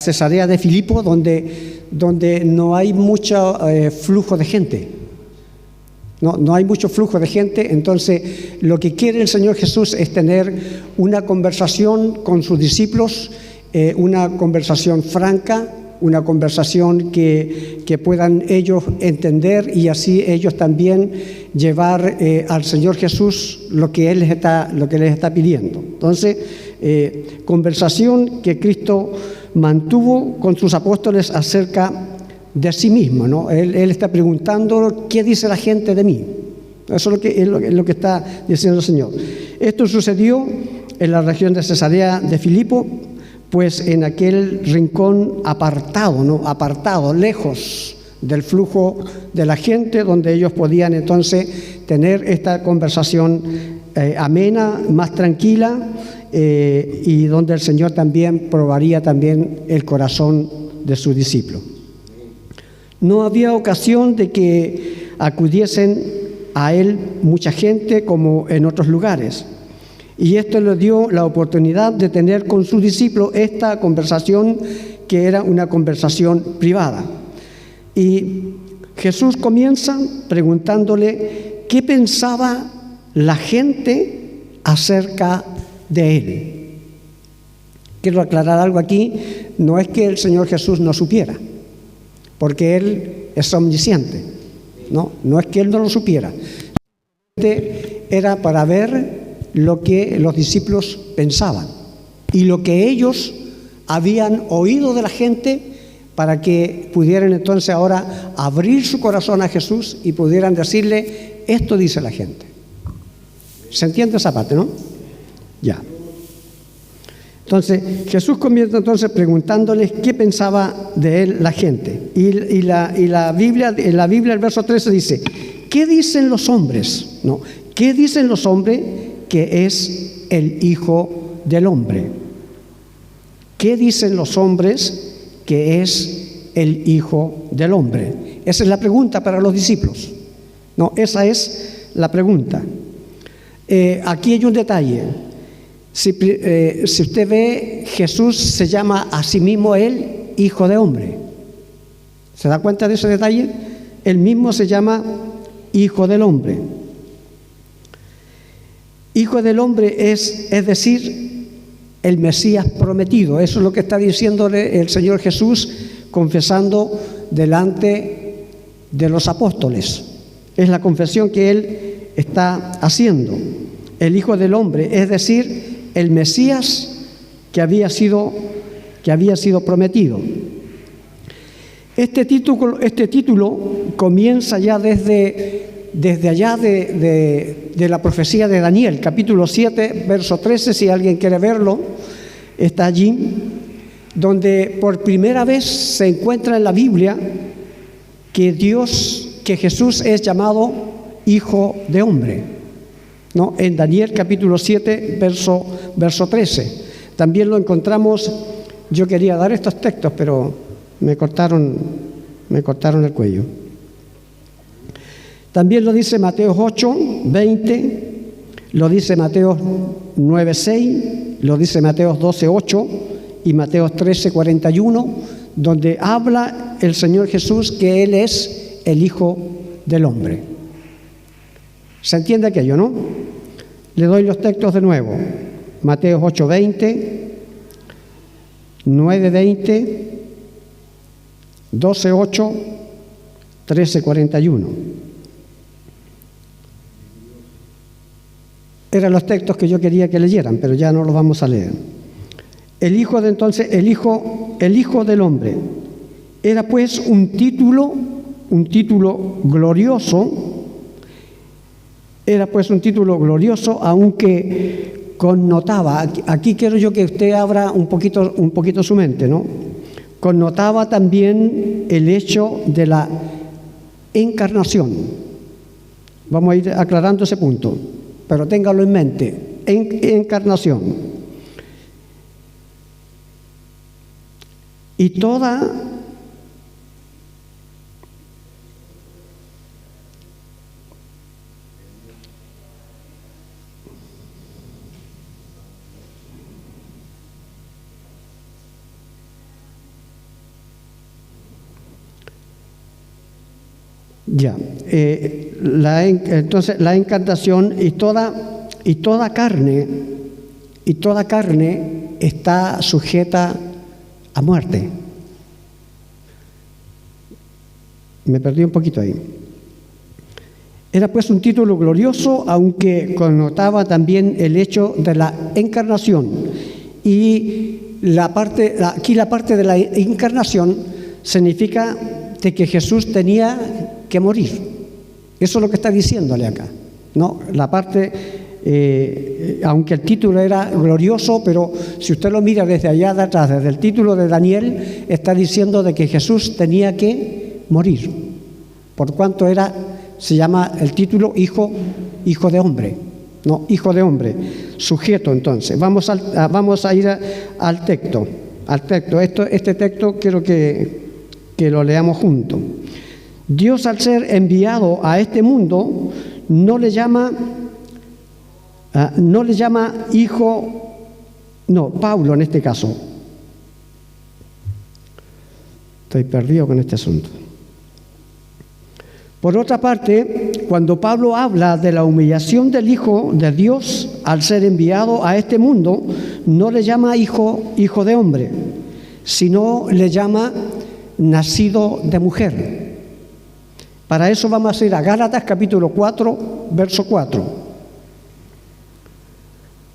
Cesarea de Filipo, donde no hay mucho flujo de gente. No hay mucho flujo de gente. Entonces, lo que quiere el Señor Jesús es tener una conversación con sus discípulos, una conversación franca, una conversación que puedan ellos entender y así ellos también llevar al Señor Jesús lo que Él les está pidiendo. Entonces, conversación que Cristo mantuvo con sus apóstoles acerca de sí mismo, ¿no? Él está preguntando qué dice la gente de mí. Eso es lo que está diciendo el Señor. Esto sucedió en la región de Cesarea de Filipo, pues en aquel rincón apartado, ¿no? Apartado, lejos del flujo de la gente, donde ellos podían entonces tener esta conversación amena, más tranquila, y donde el Señor también probaría también el corazón de sus discípulos. No había ocasión de que acudiesen a Él mucha gente como en otros lugares. Y esto le dio la oportunidad de tener con sus discípulos esta conversación que era una conversación privada. Y Jesús comienza preguntándole qué pensaba la gente acerca de Él. Quiero aclarar algo aquí, no es que el Señor Jesús no supiera, porque Él es omnisciente, no es que Él no lo supiera. Era para ver lo que los discípulos pensaban y lo que ellos habían oído de la gente para que pudieran entonces ahora abrir su corazón a Jesús y pudieran decirle, esto dice la gente. ¿Se entiende esa parte, no? Ya. Entonces, Jesús comienza entonces preguntándoles qué pensaba de Él la gente. Y la Biblia, en la Biblia el verso 13 dice, ¿qué dicen los hombres? No, ¿qué dicen los hombres que es el Hijo del Hombre? ¿Qué dicen los hombres que es el Hijo del Hombre? Esa es la pregunta para los discípulos. No, esa es la pregunta. Aquí hay un detalle. Si usted ve, Jesús se llama a sí mismo Él Hijo de Hombre. ¿Se da cuenta de ese detalle? Él mismo se llama Hijo del Hombre. Hijo del Hombre es decir, el Mesías prometido. Eso es lo que está diciéndole el Señor Jesús, confesando delante de los apóstoles. Es la confesión que Él está haciendo. El Hijo del Hombre, es decir, el Mesías que había sido prometido. Este título comienza ya desde allá de la profecía de Daniel, capítulo 7, verso 13, si alguien quiere verlo, está allí, donde por primera vez se encuentra en la Biblia que Jesús es llamado Hijo de Hombre. ¿No? En Daniel capítulo 7, verso 13. También lo encontramos, yo quería dar estos textos, pero me cortaron el cuello. También lo dice Mateo 8, 20, lo dice Mateo 9, 6, lo dice Mateo 12, 8 y Mateo 13, 41, donde habla el Señor Jesús que Él es el Hijo del Hombre. ¿Se entiende aquello, no? Le doy los textos de nuevo. Mateo 8, 20, 9, 20, 12, 8, 13, 41. Eran los textos que yo quería que leyeran, pero ya no los vamos a leer. El Hijo del Hombre. Era pues un título glorioso. Era pues un título glorioso, aunque connotaba, aquí quiero yo que usted abra un poquito su mente, ¿no? Connotaba también el hecho de la encarnación. Vamos a ir aclarando ese punto, pero téngalo en mente, encarnación. Y toda Ya. Entonces la encarnación y toda carne está sujeta a muerte. Me perdí un poquito ahí. Era pues un título glorioso, aunque connotaba también el hecho de la encarnación. Y aquí la parte de la encarnación significa de que Jesús tenía que morir. Eso es lo que está diciéndole acá, ¿no? La parte, aunque el título era glorioso, pero si usted lo mira desde allá de atrás, desde el título de Daniel, está diciendo de que Jesús tenía que morir, por cuanto se llama el título hijo de hombre, no, hijo de hombre, sujeto. Entonces, vamos a ir al texto. Este texto quiero que lo leamos juntos. Dios, al ser enviado a este mundo, no le llama hijo, no, Pablo en este caso. Estoy perdido con este asunto. Por otra parte, cuando Pablo habla de la humillación del Hijo de Dios al ser enviado a este mundo, no le llama hijo de hombre, sino le llama nacido de mujer. Para eso vamos a ir a Gálatas capítulo 4, verso 4.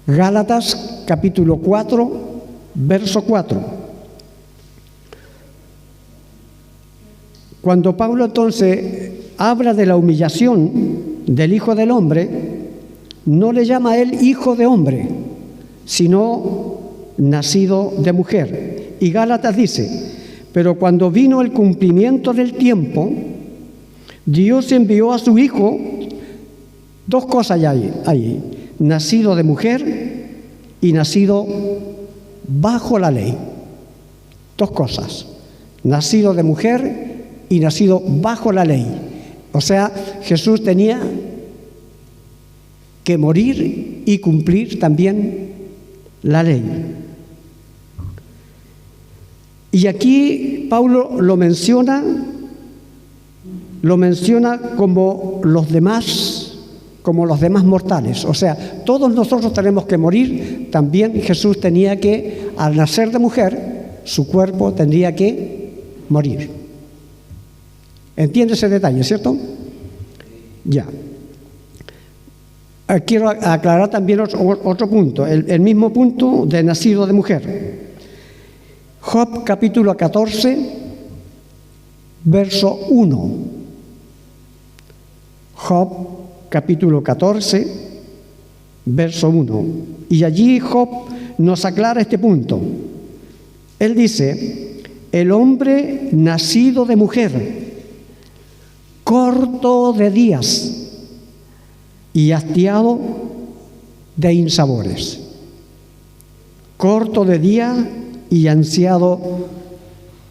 Gálatas capítulo 4, verso 4. Cuando Pablo entonces habla de la humillación del Hijo del Hombre, no le llama a él hijo de hombre, sino nacido de mujer. Y Gálatas dice: pero cuando vino el cumplimiento del tiempo, Dios envió a su Hijo, dos cosas hay, nacido de mujer y nacido bajo la ley. Dos cosas, nacido de mujer y nacido bajo la ley. O sea, Jesús tenía que morir y cumplir también la ley. Y aquí Pablo lo menciona como los demás mortales. O sea, todos nosotros tenemos que morir. También Jesús tenía que, al nacer de mujer, su cuerpo tendría que morir. ¿Entiende ese detalle, cierto? Ya. Quiero aclarar también otro punto, el mismo punto de nacido de mujer. Job capítulo 14, verso 1. Job capítulo 14, verso 1. Y allí Job nos aclara este punto. Él dice: el hombre nacido de mujer, corto de días y hastiado de insabores. Corto de día y ansiado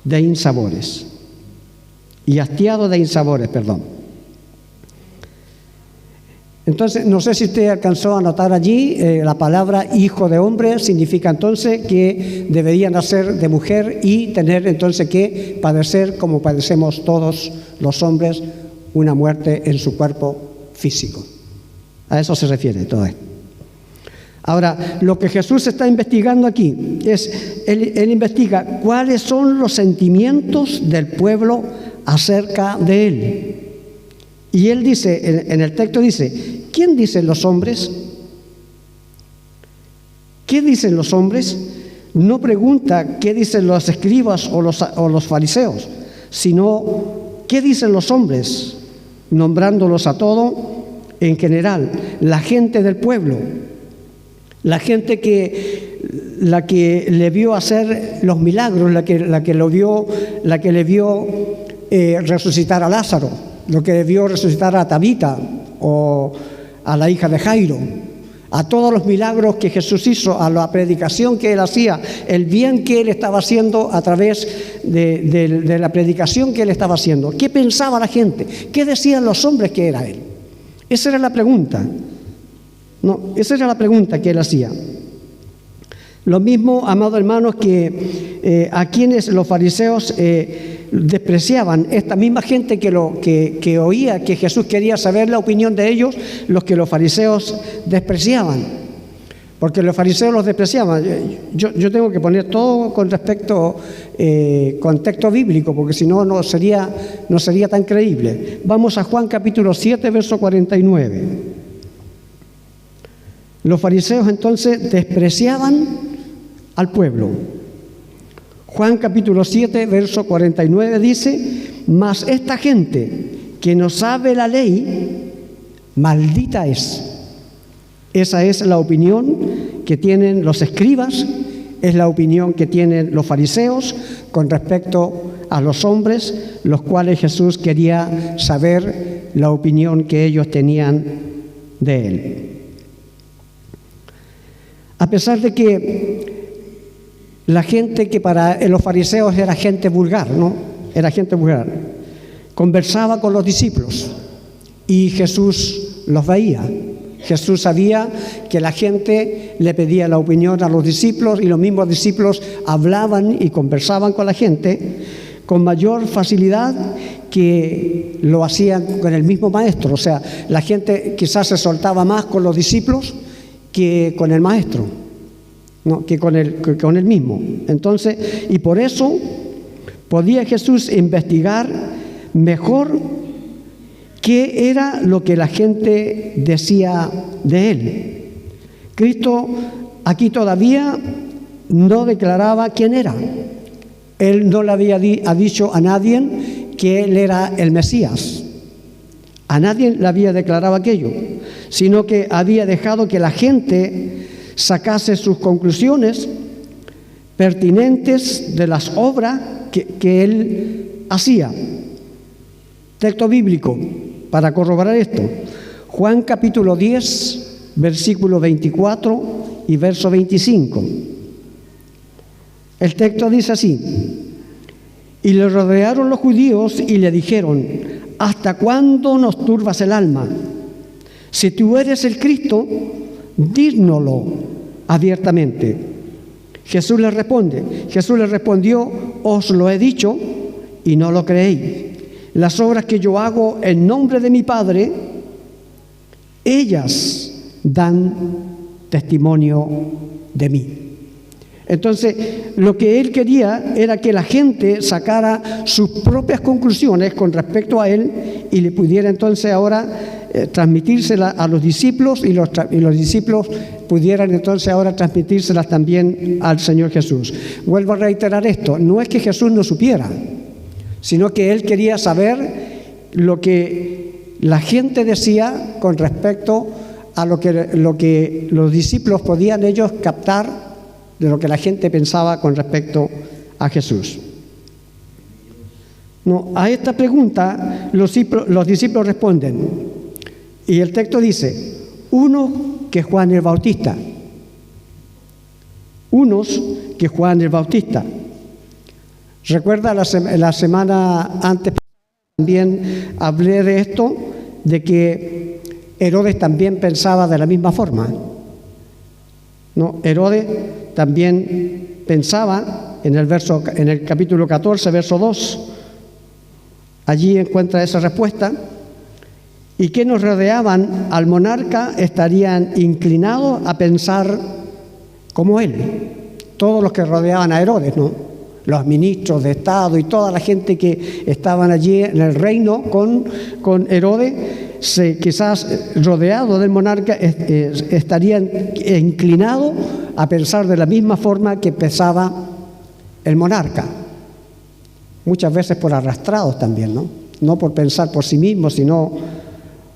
de insabores. Y hastiado de insabores, perdón. Entonces, no sé si usted alcanzó a notar allí, la palabra hijo de hombre significa entonces que debería nacer de mujer y tener entonces que padecer, como padecemos todos los hombres, una muerte en su cuerpo físico. A eso se refiere todo esto. Ahora, lo que Jesús está investigando aquí es, él investiga cuáles son los sentimientos del pueblo acerca de él. Y él dice, en el texto dice: ¿quién dicen los hombres? ¿Qué dicen los hombres? No pregunta qué dicen los escribas o los fariseos, sino qué dicen los hombres, nombrándolos a todos en general, la gente del pueblo, la gente la que le vio hacer los milagros, la que le vio resucitar a Lázaro, lo que le vio resucitar a Tabita o a la hija de Jairo, a todos los milagros que Jesús hizo, a la predicación que él hacía, el bien que él estaba haciendo a través de la predicación que él estaba haciendo. ¿Qué pensaba la gente? ¿Qué decían los hombres que era él? Esa era la pregunta. No, esa era la pregunta que él hacía. Lo mismo, amados hermanos, que a quienes los fariseos despreciaban, esta misma gente que oía que Jesús quería saber la opinión de ellos, los que los fariseos despreciaban. Porque los fariseos los despreciaban. Yo tengo que poner todo con respecto contexto bíblico, porque si no, no sería tan creíble. Vamos a Juan capítulo 7, verso 49. Los fariseos entonces despreciaban al pueblo. Juan capítulo 7, verso 49 dice: mas esta gente que no sabe la ley, maldita es. Esa es la opinión que tienen los escribas, es la opinión que tienen los fariseos con respecto a los hombres, los cuales Jesús quería saber la opinión que ellos tenían de él. A pesar de que la gente que para los fariseos era gente vulgar, ¿no? Era gente vulgar. Conversaba con los discípulos y Jesús los veía. Jesús sabía que la gente le pedía la opinión a los discípulos y los mismos discípulos hablaban y conversaban con la gente con mayor facilidad que lo hacían con el mismo maestro. O sea, la gente quizás se soltaba más con los discípulos que con el maestro, ¿no? que con el mismo. Entonces, y por eso podía Jesús investigar mejor qué era lo que la gente decía de él. Cristo aquí todavía no declaraba quién era. Él no le había dicho a nadie que él era el Mesías. A nadie le había declarado aquello, sino que había dejado que la gente sacase sus conclusiones pertinentes de las obras que él hacía. Texto bíblico para corroborar esto: Juan capítulo 10, versículo 24 y verso 25. El texto dice así: y le rodearon los judíos y le dijeron: ¿hasta cuándo nos turbas el alma? Si tú eres el Cristo, dínoslo abiertamente. Jesús le respondió: os lo he dicho y no lo creéis. Las obras que yo hago en nombre de mi Padre, ellas dan testimonio de mí. Entonces, lo que él quería era que la gente sacara sus propias conclusiones con respecto a él y le pudiera entonces ahora transmitírselas a los discípulos y los discípulos pudieran entonces ahora transmitírselas también al Señor Jesús. Vuelvo a reiterar esto: no es que Jesús no supiera, sino que él quería saber lo que la gente decía con respecto a lo que los discípulos podían ellos captar de lo que la gente pensaba con respecto a Jesús. No, a esta pregunta los discípulos responden, y el texto dice: uno que Juan el Bautista. Unos que Juan el Bautista. Recuerda la semana antes también hablé de esto, de que Herodes también pensaba de la misma forma, ¿no? Herodes también pensaba en el capítulo 14, verso 2. Allí encuentra esa respuesta. Y que nos rodeaban al monarca estarían inclinados a pensar como él. Todos los que rodeaban a Herodes, ¿no? Los ministros de Estado y toda la gente que estaban allí en el reino con Herodes, quizás rodeados del monarca, estarían inclinados a pensar de la misma forma que pensaba el monarca. Muchas veces por arrastrados también, ¿no? No por pensar por sí mismo, sino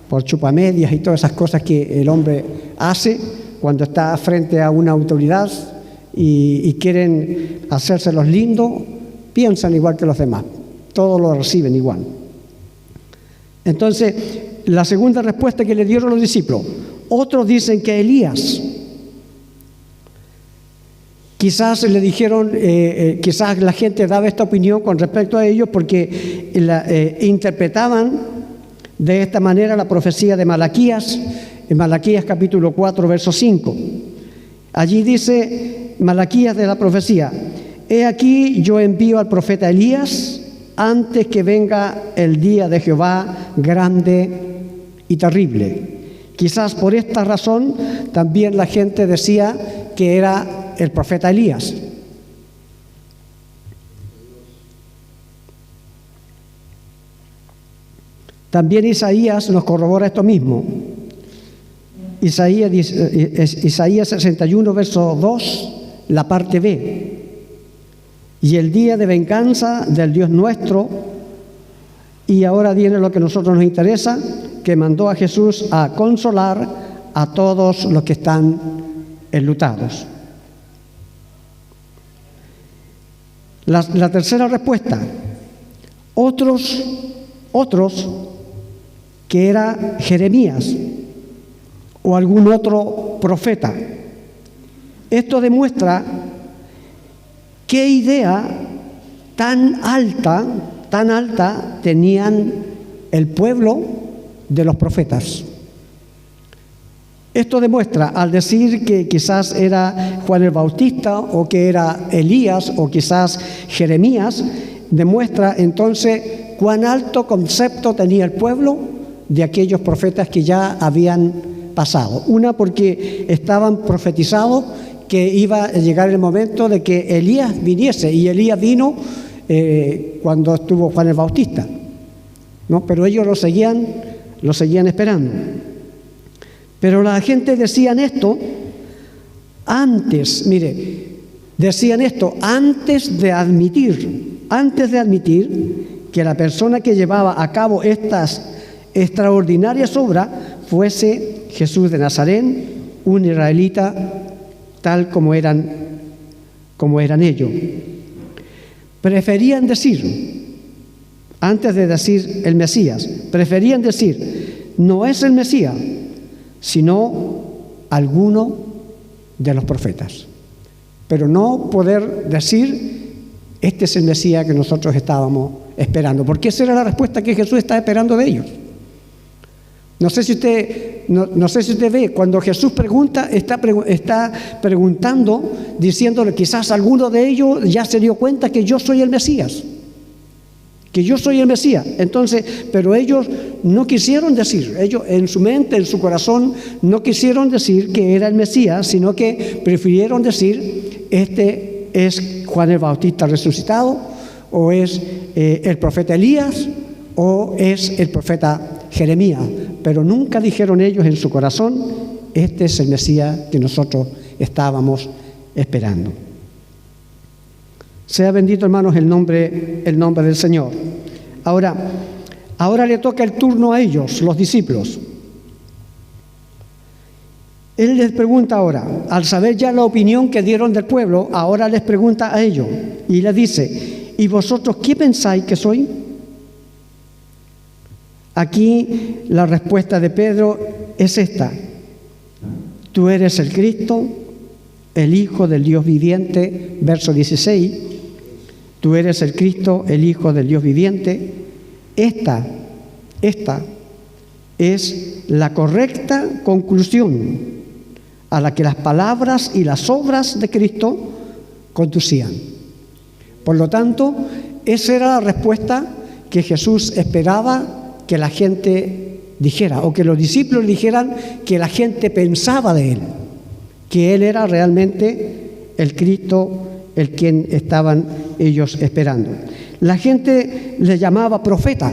por chupamedias y todas esas cosas que el hombre hace cuando está frente a una autoridad y quieren hacerse los lindos, piensan igual que los demás, todos lo reciben igual. Entonces, la segunda respuesta que le dieron los discípulos: otros dicen que Elías. Quizás le dijeron, quizás la gente daba esta opinión con respecto a ellos porque interpretaban de esta manera la profecía de Malaquías, en Malaquías capítulo 4, verso 5. Allí dice Malaquías de la profecía: he aquí yo envío al profeta Elías antes que venga el día de Jehová grande y terrible. Quizás por esta razón también la gente decía que era el profeta Elías. También Isaías nos corrobora esto mismo. Isaías 61, verso 2, la parte B. Y el día de venganza del Dios nuestro, y ahora viene lo que a nosotros nos interesa, que mandó a Jesús a consolar a todos los que están enlutados. La tercera respuesta, otros que era Jeremías o algún otro profeta. Esto demuestra qué idea tan alta tenían el pueblo de los profetas. Esto demuestra, al decir que quizás era Juan el Bautista o que era Elías o quizás Jeremías, demuestra entonces cuán alto concepto tenía el pueblo de aquellos profetas que ya habían pasado. Una, porque estaban profetizados que iba a llegar el momento de que Elías viniese, y Elías vino cuando estuvo Juan el Bautista, ¿no? Pero ellos lo seguían esperando. Pero la gente decían esto antes, decían esto antes de admitir que la persona que llevaba a cabo estas extraordinarias obras fuese Jesús de Nazaret, un israelita tal como eran ellos. Preferían decir, antes de decir el Mesías, preferían decir, no es el Mesías, sino alguno de los profetas. Pero no poder decir, este es el Mesías que nosotros estábamos esperando, porque esa era la respuesta que Jesús estaba esperando de ellos. No sé si usted ve, cuando Jesús pregunta, está preguntando, diciéndole, quizás alguno de ellos ya se dio cuenta que yo soy el Mesías. Entonces, pero ellos no quisieron decir, ellos en su mente, en su corazón, no quisieron decir que era el Mesías, sino que prefirieron decir, este es Juan el Bautista resucitado, o es el profeta Elías, o es el profeta Jeremías. Pero nunca dijeron ellos en su corazón, este es el Mesías que nosotros estábamos esperando. Sea bendito, hermanos, el nombre del Señor. Ahora le toca el turno a ellos, los discípulos. Él les pregunta ahora, al saber ya la opinión que dieron del pueblo, ahora les pregunta a ellos y les dice, ¿y vosotros qué pensáis que soy? Aquí la respuesta de Pedro es esta: tú eres el Cristo, el Hijo del Dios viviente, verso 16. Tú eres el Cristo, el Hijo del Dios viviente. Esta es la correcta conclusión a la que las palabras y las obras de Cristo conducían. Por lo tanto, esa era la respuesta que Jesús esperaba que la gente dijera, o que los discípulos dijeran que la gente pensaba de él, que él era realmente el Cristo, el quien estaban ellos esperando. La gente le llamaba profeta.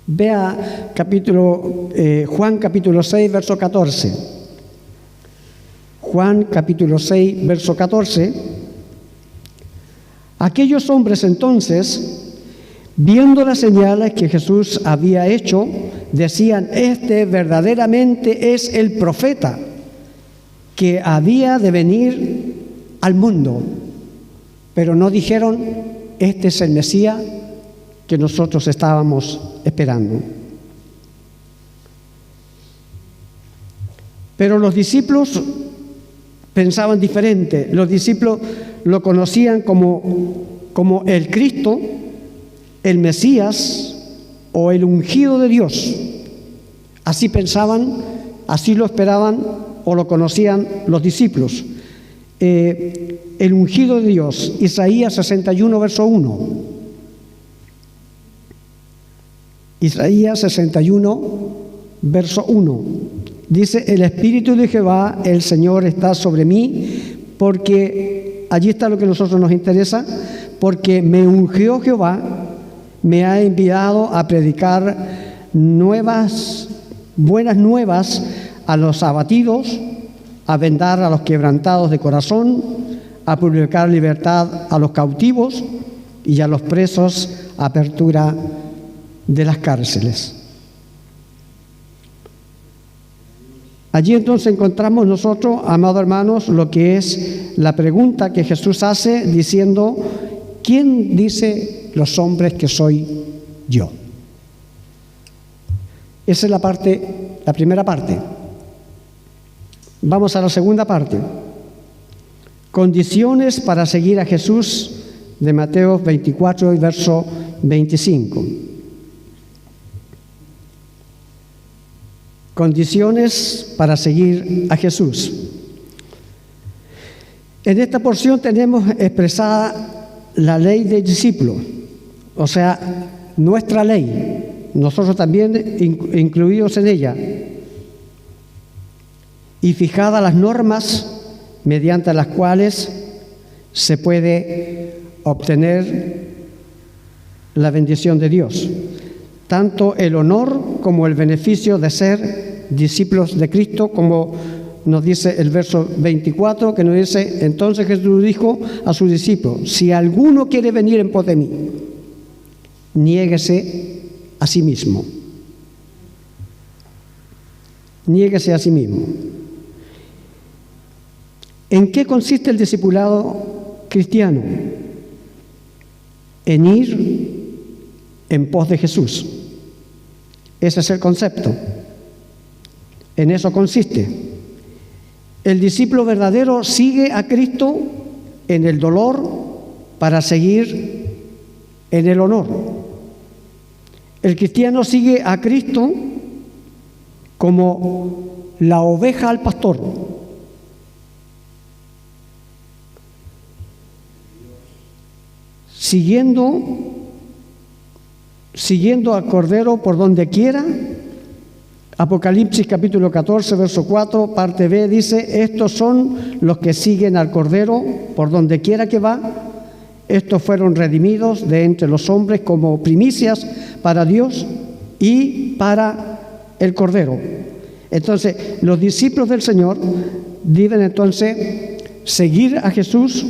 Vea Juan capítulo 6, verso 14. Juan capítulo 6, verso 14. Aquellos hombres entonces, viendo las señales que Jesús había hecho, decían, este verdaderamente es el profeta que había de venir al mundo. Pero no dijeron, este es el Mesías que nosotros estábamos esperando. Pero los discípulos pensaban diferente. Los discípulos lo conocían como el Cristo, el Mesías o el ungido de Dios. Así pensaban, así lo esperaban o lo conocían los discípulos. el ungido de Dios, Isaías 61, verso 1. Isaías 61, verso 1. Dice: el Espíritu de Jehová, el Señor, está sobre mí, porque, allí está lo que a nosotros nos interesa, porque me ungió Jehová, me ha enviado a predicar buenas nuevas a los abatidos, a vendar a los quebrantados de corazón, a publicar libertad a los cautivos y a los presos, apertura de las cárceles. Allí entonces encontramos nosotros, amados hermanos, lo que es la pregunta que Jesús hace diciendo: ¿quién dice los hombres que soy yo? Esa es la primera parte. Vamos a la segunda parte. Condiciones para seguir a Jesús, de Mateo 24 y verso 25. Condiciones para seguir a Jesús. En esta porción tenemos expresada la ley del discípulo, o sea, nuestra ley, nosotros también incluidos en ella, y fijadas las normas mediante las cuales se puede obtener la bendición de Dios, tanto el honor como el beneficio de ser discípulos de Cristo, como nos dice el verso 24, que nos dice: entonces Jesús dijo a sus discípulos: si alguno quiere venir en pos de mí, niéguese a sí mismo. Niéguese a sí mismo. ¿En qué consiste el discipulado cristiano? En ir en pos de Jesús. Ese es el concepto. En eso consiste. El discípulo verdadero sigue a Cristo en el dolor para seguir en el honor. El cristiano sigue a Cristo como la oveja al pastor. Siguiendo al Cordero por donde quiera. Apocalipsis capítulo 14, verso 4, parte B, dice: estos son los que siguen al Cordero por donde quiera que va. Estos fueron redimidos de entre los hombres como primicias para Dios y para el Cordero. Entonces, los discípulos del Señor deben entonces seguir a Jesús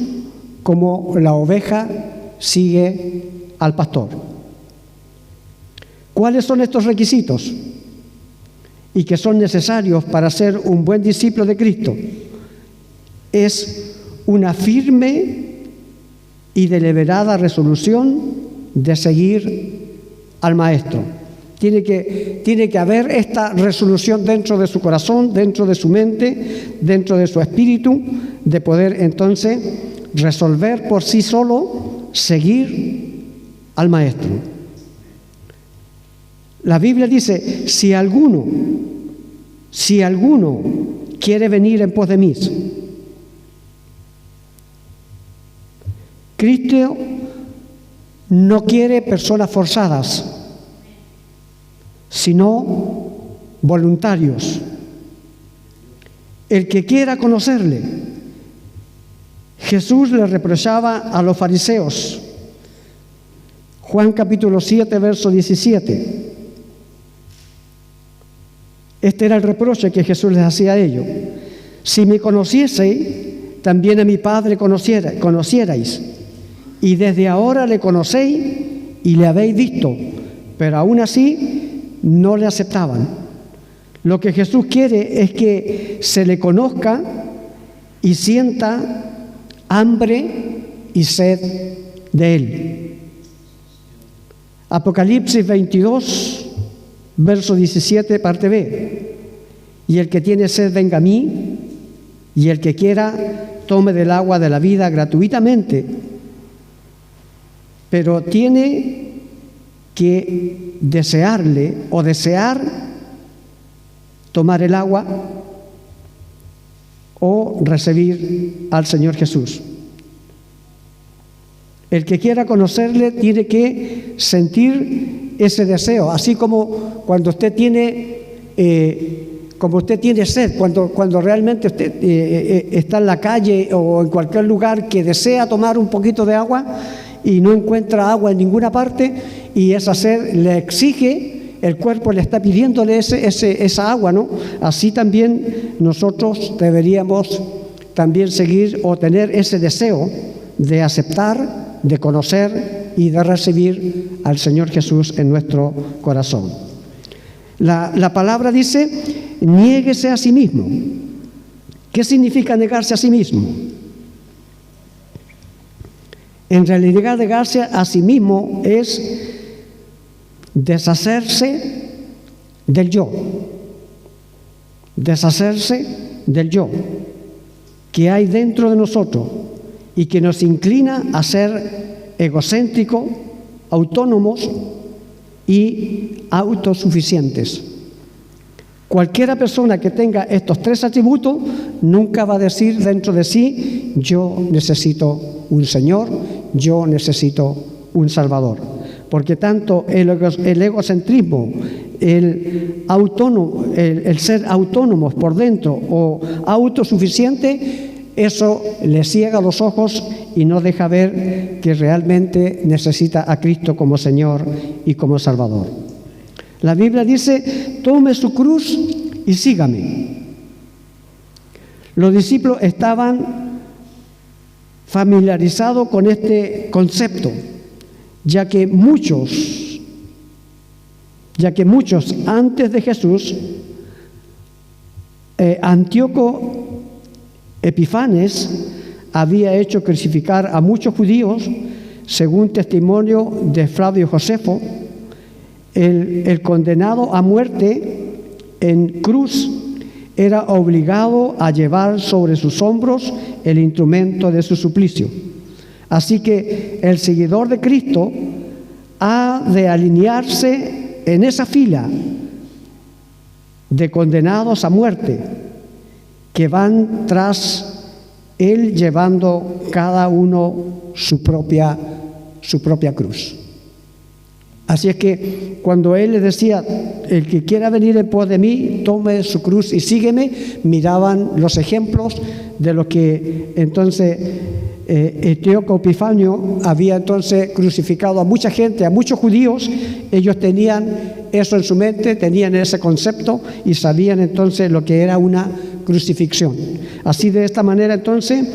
como la oveja sigue al pastor. ¿Cuáles son estos requisitos? Y que son necesarios para ser un buen discípulo de Cristo. Es una firme y deliberada resolución de seguir al Maestro. Tiene que haber esta resolución dentro de su corazón, dentro de su mente, dentro de su espíritu, de poder entonces resolver por sí solo seguir al Maestro. La Biblia dice: si alguno quiere venir en pos de mí. Cristo no quiere personas forzadas, sino voluntarios. El que quiera conocerle. Jesús le reprochaba a los fariseos. Juan capítulo 7, verso 17. Este era el reproche que Jesús les hacía a ellos. Si me conocieseis, también a mi Padre conocierais. Y desde ahora le conocéis y le habéis visto, pero aún así no le aceptaban. Lo que Jesús quiere es que se le conozca y sienta hambre y sed de Él. Apocalipsis 22, verso 17, parte B. Y el que tiene sed venga a mí, y el que quiera tome del agua de la vida gratuitamente. Pero tiene que desearle o desear tomar el agua, o recibir al Señor Jesús. El que quiera conocerle tiene que sentir ese deseo, así como cuando usted tiene sed, cuando realmente usted está en la calle o en cualquier lugar que desea tomar un poquito de agua y no encuentra agua en ninguna parte, y esa sed le exige, el cuerpo le está pidiéndole esa agua, ¿no? Así también nosotros deberíamos también seguir o tener ese deseo de aceptar, de conocer y de recibir al Señor Jesús en nuestro corazón. La palabra dice, niéguese a sí mismo. ¿Qué significa negarse a sí mismo? En realidad, negarse a sí mismo es deshacerse del yo. Deshacerse del yo que hay dentro de nosotros y que nos inclina a ser egocéntricos, autónomos y autosuficientes. Cualquiera persona que tenga estos tres atributos nunca va a decir dentro de sí, yo necesito un Señor, yo necesito un Salvador. Porque tanto el egocentrismo, el ser autónomos por dentro o autosuficiente, eso le ciega los ojos y no deja ver que realmente necesita a Cristo como Señor y como Salvador. La Biblia dice, tome su cruz y sígame. Los discípulos estaban familiarizados con este concepto, ya que muchos antes de Jesús, Antíoco Epifanes había hecho crucificar a muchos judíos, según testimonio de Flavio Josefo. El condenado a muerte en cruz era obligado a llevar sobre sus hombros el instrumento de su suplicio. Así que el seguidor de Cristo ha de alinearse en esa fila de condenados a muerte que van tras Él llevando cada uno su propia cruz. Así es que cuando Él les decía, el que quiera venir en pos de mí, tome su cruz y sígueme, miraban los ejemplos de lo que entonces Antíoco Epifanio había entonces crucificado a mucha gente, a muchos judíos. Ellos tenían eso en su mente, tenían ese concepto y sabían entonces lo que era una crucifixión. Así, de esta manera entonces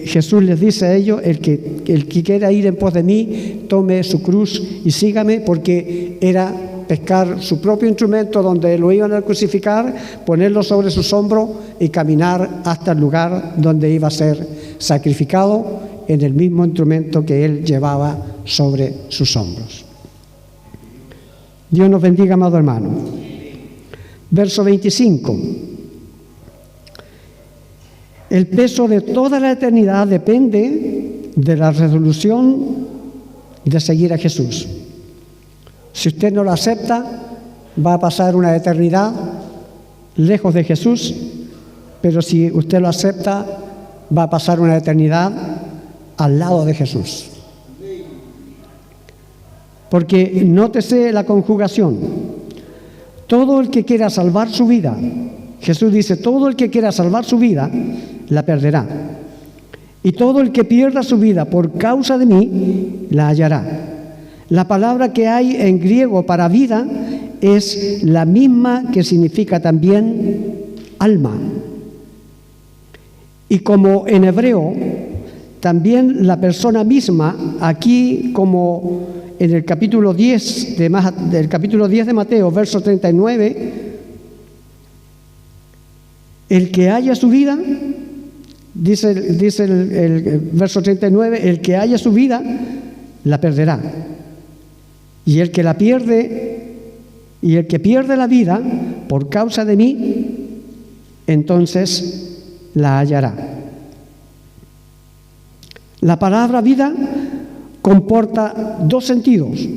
Jesús les dice a ellos, el que quiera ir en pos de mí, tome su cruz y sígame, porque era pescar su propio instrumento donde lo iban a crucificar, ponerlo sobre sus hombros y caminar hasta el lugar donde iba a ser sacrificado en el mismo instrumento que él llevaba sobre sus hombros. Dios nos bendiga, amado hermano. Verso 25. El peso de toda la eternidad depende de la resolución de seguir a Jesús. Si usted no lo acepta, va a pasar una eternidad lejos de Jesús, pero si usted lo acepta, va a pasar una eternidad al lado de Jesús. Porque nótese la conjugación. Todo el que quiera salvar su vida, Jesús dice, todo el que quiera salvar su vida, la perderá. Y todo el que pierda su vida por causa de mí, la hallará. La palabra que hay en griego para vida es la misma que significa también alma. Y como en hebreo, también la persona misma, aquí como en el capítulo 10 del capítulo 10 de Mateo, verso 39, el que haya su vida, dice el verso 39, el que haya su vida, la perderá. Y el que la pierde, y el que pierde la vida por causa de mí, entonces la hallará. La palabra vida comporta dos sentidos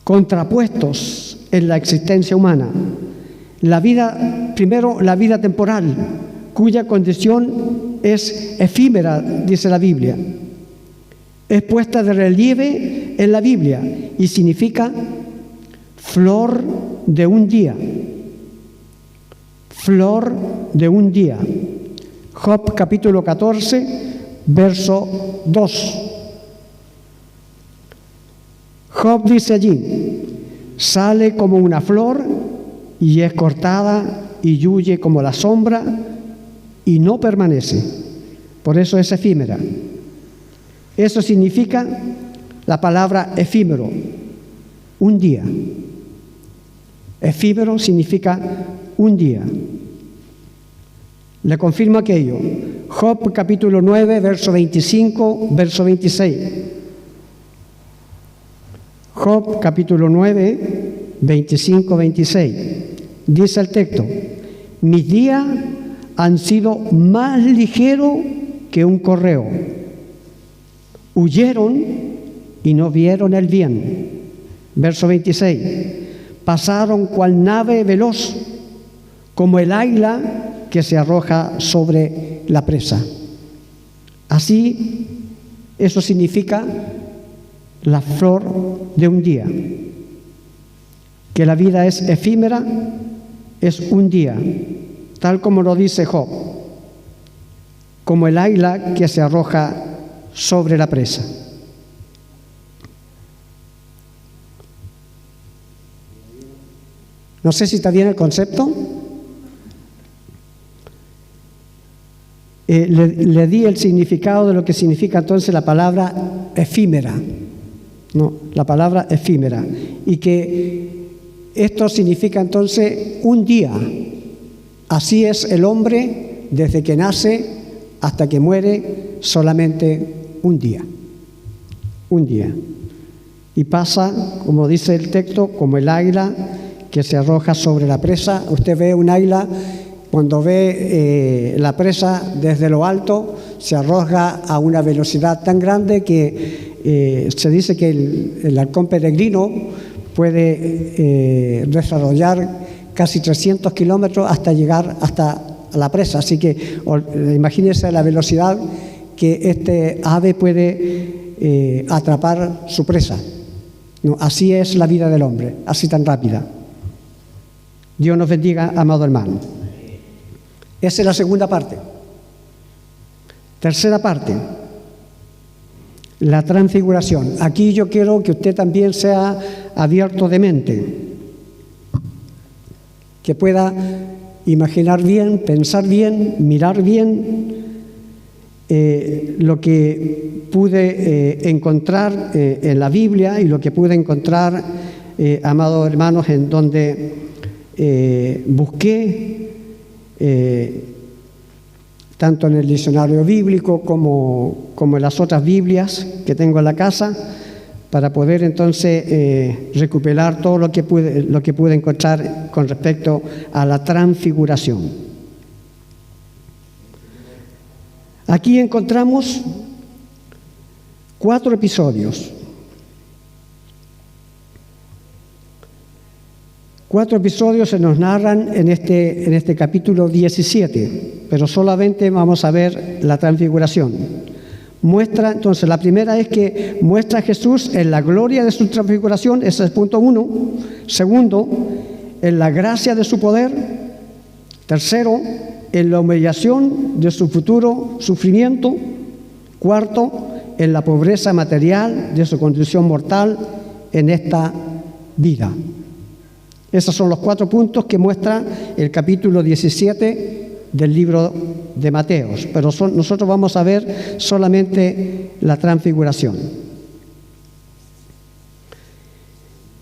contrapuestos en la existencia humana. La vida, primero, la vida temporal, cuya condición es efímera, dice la Biblia. Es puesta de relieve en la Biblia y significa flor de un día. Flor de un día. Job capítulo 14, verso 2. Job dice allí: sale como una flor y es cortada y huye como la sombra y no permanece. Por eso es efímera. Eso significa la palabra efímero, un día. Efímero significa un día. Le confirmo aquello. Job capítulo 9, verso 25, verso 26. Job capítulo 9, 25, 26. Dice el texto: mis días han sido más ligeros que un correo. Huyeron y no vieron el bien. Verso 26. Pasaron cual nave veloz, como el águila que se arroja sobre la presa. Así, eso significa la flor de un día. Que la vida es efímera, es un día, tal como lo dice Job, como el águila que se arroja sobre la presa. No sé si está bien el concepto. Le di el significado de lo que significa entonces la palabra efímera. No, la palabra efímera. Y que esto significa entonces un día. Así es el hombre desde que nace hasta que muere, solamente un día. Un día. Y pasa, como dice el texto, como el águila que se arroja sobre la presa. Usted ve un águila, cuando ve la presa desde lo alto, se arroja a una velocidad tan grande que se dice que el halcón peregrino puede desarrollar casi 300 kilómetros hasta llegar hasta la presa. Así que imagínense la velocidad que este ave puede atrapar su presa. No, así es la vida del hombre, así tan rápida. Dios nos bendiga, amado hermano. Esa es la segunda parte. Tercera parte, la transfiguración. Aquí yo quiero que usted también sea abierto de mente, que pueda imaginar bien, pensar bien, mirar bien lo que pude encontrar en la Biblia y lo que pude encontrar, amados hermanos, en donde busqué tanto en el diccionario bíblico como en las otras Biblias que tengo en la casa, para poder entonces recuperar todo lo que pude encontrar con respecto a la transfiguración. Aquí encontramos 4 episodios. 4 episodios se nos narran en este capítulo 17, pero solamente vamos a ver la transfiguración. Muestra, entonces, la primera es que muestra a Jesús en la gloria de su transfiguración, ese es el punto 1. Segundo, en la gracia de su poder. Tercero, en la humillación de su futuro sufrimiento. Cuarto, en la pobreza material de su condición mortal en esta vida. Esos son los 4 puntos que muestra el capítulo 17 del libro de Mateos, pero nosotros vamos a ver solamente la transfiguración.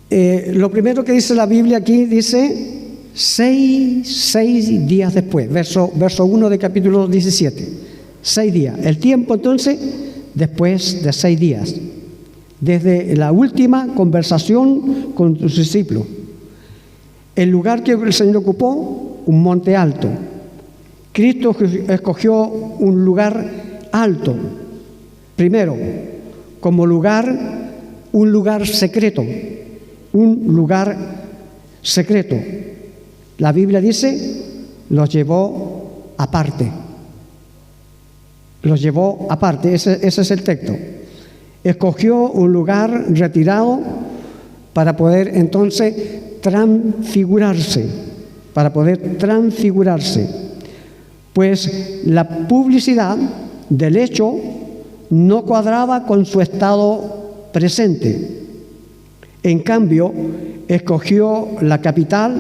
Lo primero que dice la Biblia aquí dice 6 días después, verso 1 del capítulo 17. 6 días. El tiempo entonces después de 6 días, desde la última conversación con sus discípulos. El lugar que el Señor ocupó, un monte alto. Cristo escogió un lugar alto, primero, como un lugar secreto, La Biblia dice, los llevó aparte. Los llevó aparte, ese es el texto. Escogió un lugar retirado para poder entonces transfigurarse, pues la publicidad del hecho no cuadraba con su estado presente. En cambio, escogió la capital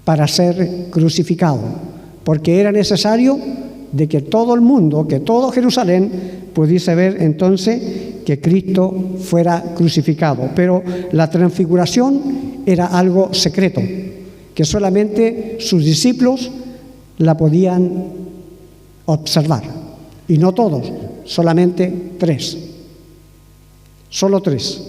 para ser crucificado, porque era necesario de que todo el mundo, que todo Jerusalén pudiese ver entonces que Cristo fuera crucificado. Pero la transfiguración era algo secreto, que solamente sus discípulos la podían observar. Y no todos, solamente 3. Solo 3.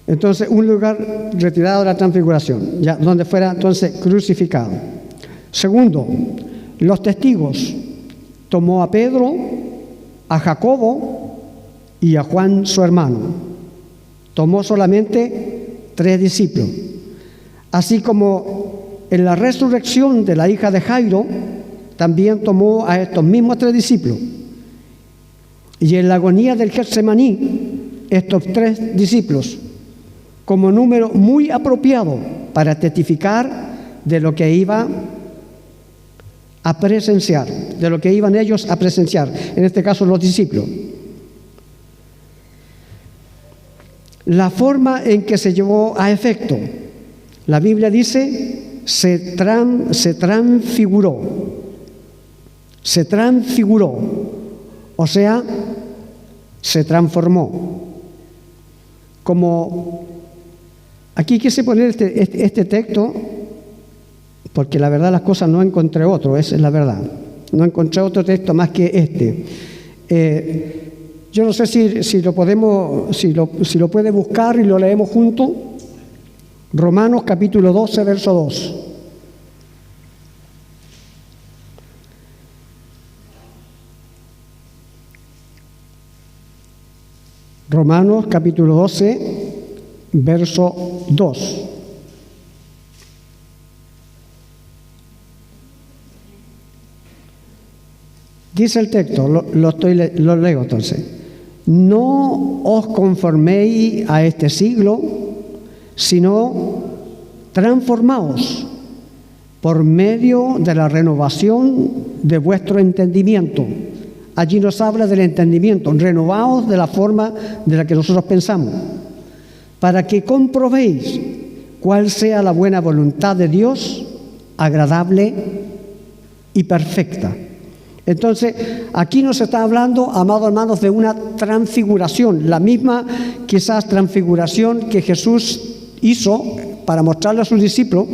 Entonces, un lugar retirado de la transfiguración, ya donde fuera entonces crucificado. Segundo, los testigos. Tomó a Pedro, a Jacobo y a Juan su hermano. Tomó solamente 3 discípulos. Así como en la resurrección de la hija de Jairo, también tomó a estos mismos 3 discípulos. Y en la agonía del Getsemaní, estos 3 discípulos, como número muy apropiado para testificar de lo que iba a presenciar, de lo que iban ellos a presenciar, en este caso los discípulos. La forma en que se llevó a efecto, la Biblia dice, se transfiguró, o sea, se transformó. Como aquí quise poner este texto, porque la verdad las cosas no encontré otro, esa es la verdad. No encontré otro texto más que este. Yo no sé si lo puede buscar y lo leemos juntos. Romanos capítulo 12, verso 2. Romanos capítulo 12, verso 2. Dice el texto, lo leo entonces. No os conforméis a este siglo, sino transformaos por medio de la renovación de vuestro entendimiento. Allí nos habla del entendimiento, renovaos de la forma de la que nosotros pensamos, para que comprobéis cuál sea la buena voluntad de Dios, agradable y perfecta. Entonces, aquí nos está hablando, amados hermanos, de una transfiguración, la misma quizás transfiguración que Jesús hizo para mostrarle a sus discípulos.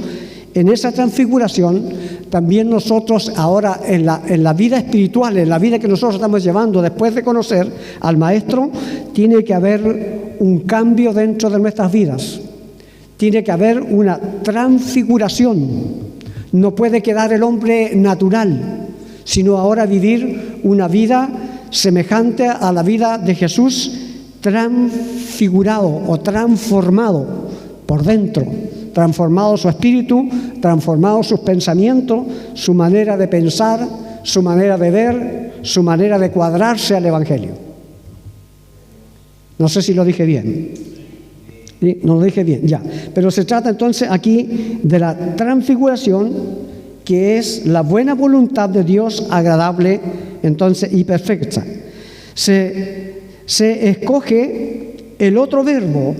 En esa transfiguración, también nosotros ahora en la vida espiritual, en la vida que nosotros estamos llevando después de conocer al Maestro, tiene que haber un cambio dentro de nuestras vidas. Tiene que haber una transfiguración. No puede quedar el hombre natural, sino ahora vivir una vida semejante a la vida de Jesús, transfigurado o transformado por dentro, transformado su espíritu, transformado sus pensamientos, su manera de pensar, su manera de ver, su manera de cuadrarse al Evangelio. No sé si lo dije bien. ¿Sí? No lo dije bien, ya. Pero se trata entonces aquí de la transfiguración, que es la buena voluntad de Dios, agradable entonces y perfecta. Se escoge el otro verbo,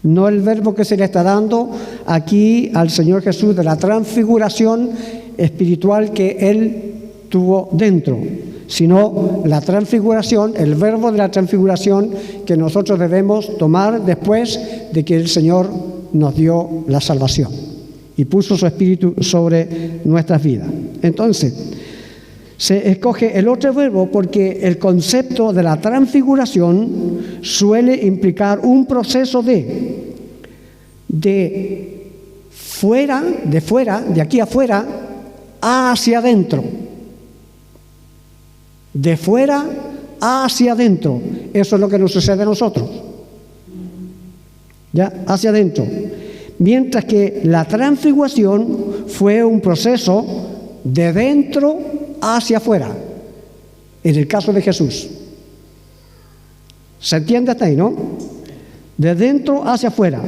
no el verbo que se le está dando aquí al Señor Jesús de la transfiguración espiritual que Él tuvo dentro, sino la transfiguración, el verbo de la transfiguración que nosotros debemos tomar después de que el Señor nos dio la salvación y puso su espíritu sobre nuestras vidas. Entonces, se escoge el otro verbo porque el concepto de la transfiguración suele implicar un proceso de aquí afuera, hacia adentro. De fuera hacia adentro. Eso es lo que nos sucede a nosotros. Ya, hacia adentro. mientras que la transfiguración fue un proceso de dentro hacia afuera, en el caso de Jesús. ¿Se entiende hasta ahí, no? De dentro hacia afuera.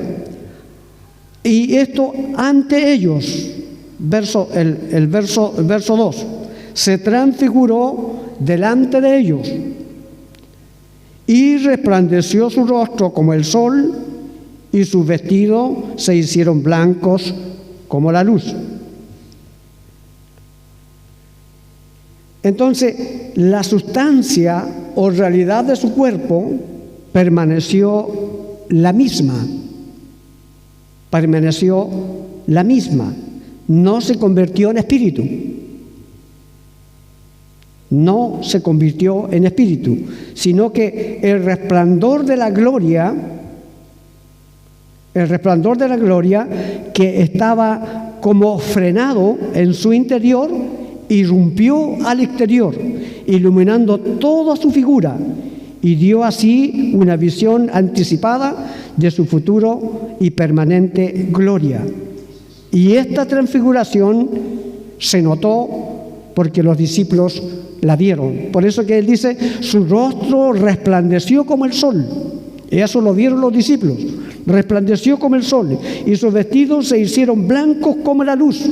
Y esto ante ellos, el verso 2, se transfiguró delante de ellos y resplandeció su rostro como el sol y sus vestidos se hicieron blancos como la luz. Entonces, la sustancia o realidad de su cuerpo permaneció la misma. Permaneció la misma. No se convirtió en espíritu. No se convirtió en espíritu, sino que el resplandor de la gloria que estaba como frenado en su interior, irrumpió al exterior, iluminando toda su figura y dio así una visión anticipada de su futuro y permanente gloria. Y esta transfiguración se notó porque los discípulos la vieron. Por eso que él dice, su rostro resplandeció como el sol. Y eso lo vieron los discípulos. Resplandeció como el sol y sus vestidos se hicieron blancos como la luz.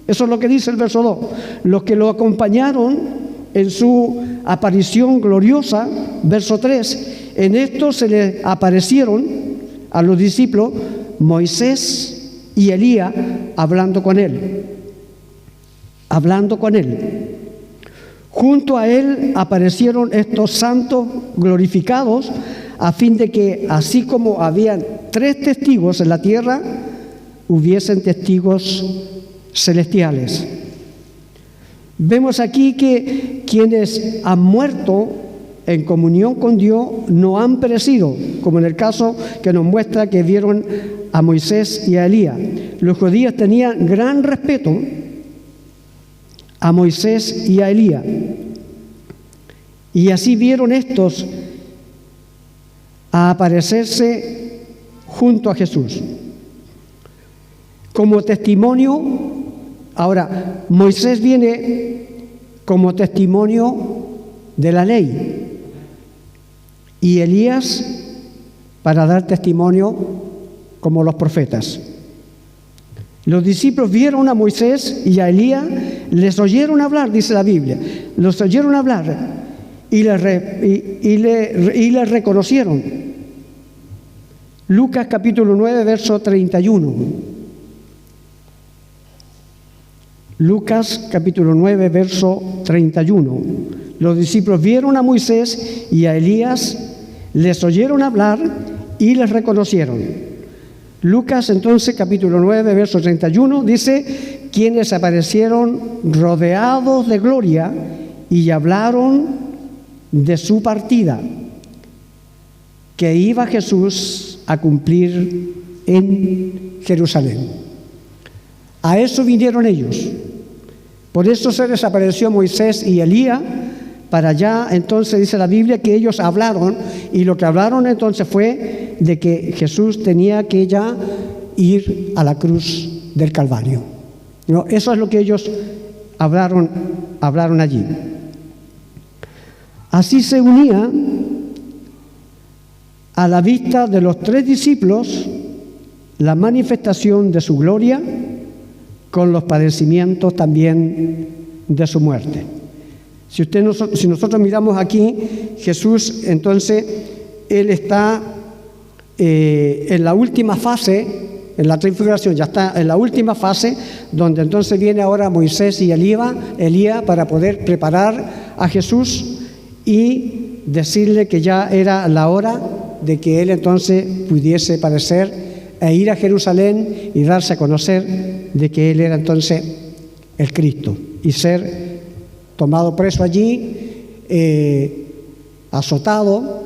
Eso es lo que dice el verso 2. Los que lo acompañaron en su aparición gloriosa, verso 3, en esto se le aparecieron a los discípulos Moisés y Elías hablando con él. Junto a él aparecieron estos santos glorificados, a fin de que, así como habían 3 testigos en la tierra, hubiesen testigos celestiales. Vemos aquí que quienes han muerto en comunión con Dios no han perecido, como en el caso que nos muestra que vieron a Moisés y a Elías. Los judíos tenían gran respeto a Moisés y a Elías, y así vieron estos a aparecerse junto a Jesús como testimonio. Ahora, Moisés viene como testimonio de la ley y Elías para dar testimonio como los profetas. Los discípulos vieron a Moisés y a Elías, les oyeron hablar, dice la Biblia, los oyeron hablar y les reconocieron. Lucas capítulo 9, verso 31. Lucas capítulo 9, verso 31. Los discípulos vieron a Moisés y a Elías, les oyeron hablar y les reconocieron. Lucas entonces capítulo 9, verso 31 dice, quienes aparecieron rodeados de gloria y hablaron de su partida, que iba Jesús a cumplir en Jerusalén. A eso vinieron ellos. Por eso se les apareció Moisés y Elías, para allá entonces dice la Biblia que ellos hablaron, y lo que hablaron entonces fue de que Jesús tenía que ya ir a la cruz del Calvario. ¿No? Eso es lo que ellos hablaron allí. Así se unía a la vista de los 3 discípulos la manifestación de su gloria con los padecimientos también de su muerte. Si nosotros miramos aquí, Jesús, entonces, Él está en la última fase, en la transfiguración, ya está en la última fase, donde entonces viene ahora Moisés y Elías para poder preparar a Jesús y decirle que ya era la hora de que Él entonces pudiese padecer e ir a Jerusalén y darse a conocer de que Él era entonces el Cristo y ser tomado preso allí, azotado,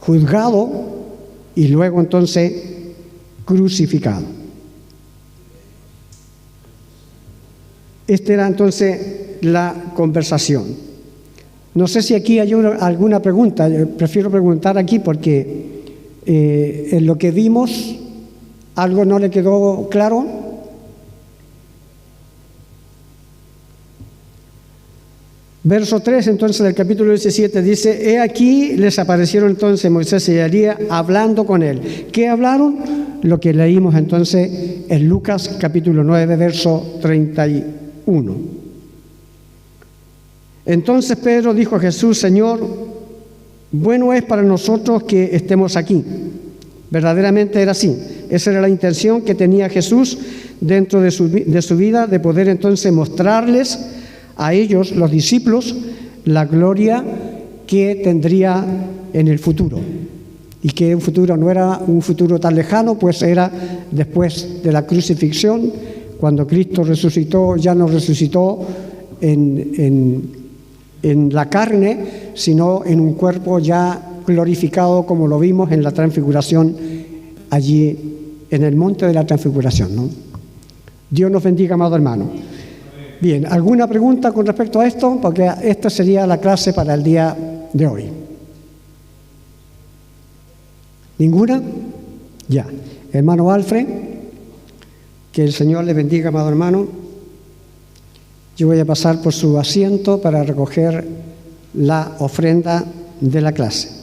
juzgado y luego entonces crucificado. Esta era entonces la conversación. No sé si aquí hay alguna pregunta. Yo prefiero preguntar aquí porque en lo que vimos ¿Algo no le quedó claro? Verso 3 entonces del capítulo 17 dice: he aquí les aparecieron entonces Moisés y Elías hablando con él. ¿Qué hablaron? Lo que leímos entonces en Lucas capítulo 9 verso 31. Entonces Pedro dijo a Jesús: Señor, bueno es para nosotros que estemos aquí. Verdaderamente era así. Esa era la intención que tenía Jesús dentro de su vida, de poder entonces mostrarles a ellos, los discípulos, la gloria que tendría en el futuro. Y que un futuro no era un futuro tan lejano, pues era después de la crucifixión, cuando Cristo resucitó, ya no resucitó en la carne, sino en un cuerpo ya glorificado, como lo vimos en la transfiguración, allí en el monte de la transfiguración, ¿no? Dios nos bendiga, amado hermano. Bien, ¿alguna pregunta con respecto a esto? Porque esta sería la clase para el día de hoy. ¿Ninguna? Ya. Hermano Alfred, que el Señor le bendiga, amado hermano. Yo voy a pasar por su asiento para recoger la ofrenda de la clase.